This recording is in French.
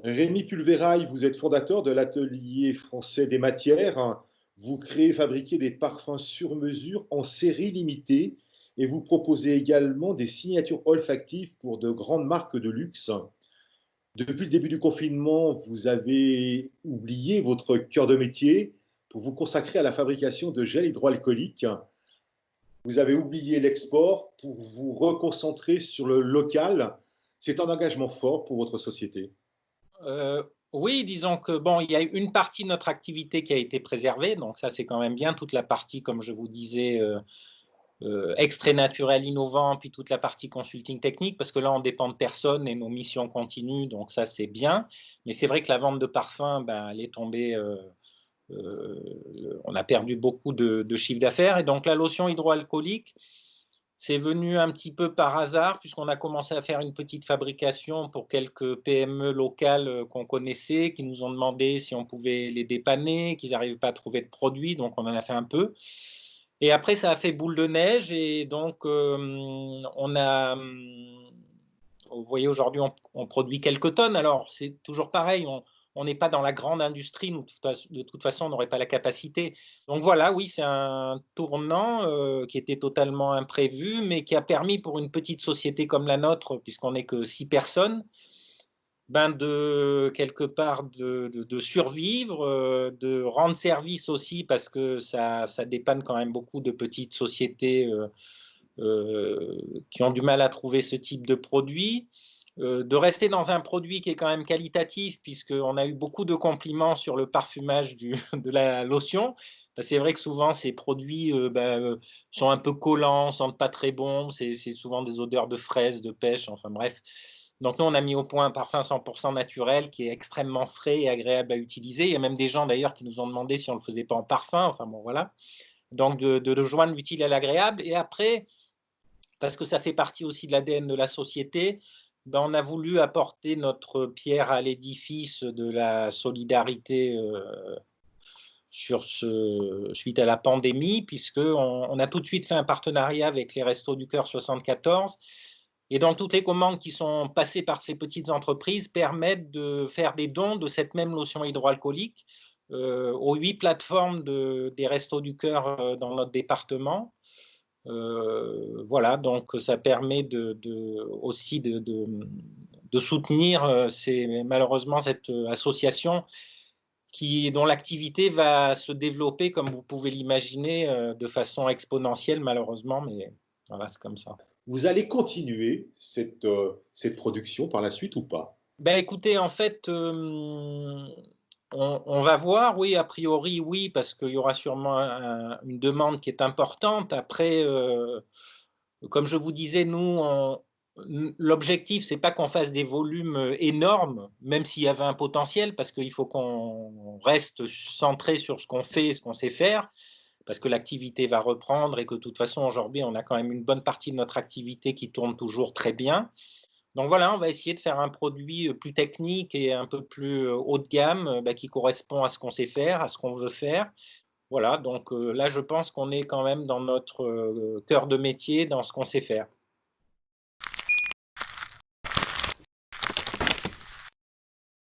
Rémi Pulvérail, vous êtes fondateur de l'Atelier français des matières. Vous créez et fabriquez des parfums sur mesure en série limitée et vous proposez également des signatures olfactives pour de grandes marques de luxe. Depuis le début du confinement, vous avez oublié votre cœur de métier pour vous consacrer à la fabrication de gel hydroalcoolique. Vous avez oublié l'export pour vous reconcentrer sur le local. C'est un engagement fort pour votre société. Oui, disons que bon, il y a une partie de notre activité qui a été préservée, donc ça, c'est quand même bien. Toute la partie, comme je vous disais, extrait naturel innovant, puis toute la partie consulting technique, parce que là, on dépend de personne et nos missions continuent, donc ça, c'est bien. Mais c'est vrai que la vente de parfums, ben, elle est tombée, on a perdu beaucoup de chiffre d'affaires et donc la lotion hydroalcoolique, c'est venu un petit peu par hasard puisqu'on a commencé à faire une petite fabrication pour quelques PME locales, qu'on connaissait, qui nous ont demandé si on pouvait les dépanner, qu'ils n'arrivaient pas à trouver de produits, donc on en a fait un peu et après ça a fait boule de neige et donc on a, vous voyez aujourd'hui on produit quelques tonnes. Alors c'est toujours pareil, on n'est pas dans la grande industrie, nous de toute façon on n'aurait pas la capacité. Donc voilà, oui, c'est un tournant, qui était totalement imprévu, mais qui a permis pour une petite société comme la nôtre, puisqu'on n'est que 6 personnes, ben de quelque part de survivre, de rendre service aussi parce que ça dépanne quand même beaucoup de petites sociétés, qui ont du mal à trouver ce type de produit, de rester dans un produit qui est quand même qualitatif puisqu'on a eu beaucoup de compliments sur le parfumage de la lotion. C'est vrai que souvent ces produits, sont un peu collants, sentent pas très bon, c'est souvent des odeurs de fraises, de pêche, enfin bref. Donc nous, on a mis au point un parfum 100 naturel qui est extrêmement frais et agréable à utiliser. Il y a même des gens d'ailleurs qui nous ont demandé si on ne le faisait pas en parfum, enfin bon voilà. Donc de joindre l'utile à l'agréable et après, parce que ça fait partie aussi de l'ADN de la société, ben, on a voulu apporter notre pierre à l'édifice de la solidarité suite à la pandémie, puisqu'on on a tout de suite fait un partenariat avec les Restos du Cœur 74. Et donc, toutes les commandes qui sont passées par ces petites entreprises permettent de faire des dons de cette même lotion hydroalcoolique aux 8 plateformes des Restos du Cœur dans notre département. Voilà, donc ça permet aussi de soutenir malheureusement cette association dont l'activité va se développer, comme vous pouvez l'imaginer, de façon exponentielle malheureusement, mais voilà, c'est comme ça. Vous allez continuer cette production par la suite ou pas? Ben, écoutez, en fait, on va voir, oui, a priori, oui, parce qu'il y aura sûrement une demande qui est importante. Après, comme je vous disais, nous, l'objectif, c'est pas qu'on fasse des volumes énormes, même s'il y avait un potentiel, parce qu'il faut qu'on reste centré sur ce qu'on fait et ce qu'on sait faire, parce que l'activité va reprendre et que de toute façon, aujourd'hui, on a quand même une bonne partie de notre activité qui tourne toujours très bien. Donc voilà, on va essayer de faire un produit plus technique et un peu plus haut de gamme, bah, qui correspond à ce qu'on sait faire, à ce qu'on veut faire. Voilà, donc là, je pense qu'on est quand même dans notre cœur de métier, dans ce qu'on sait faire.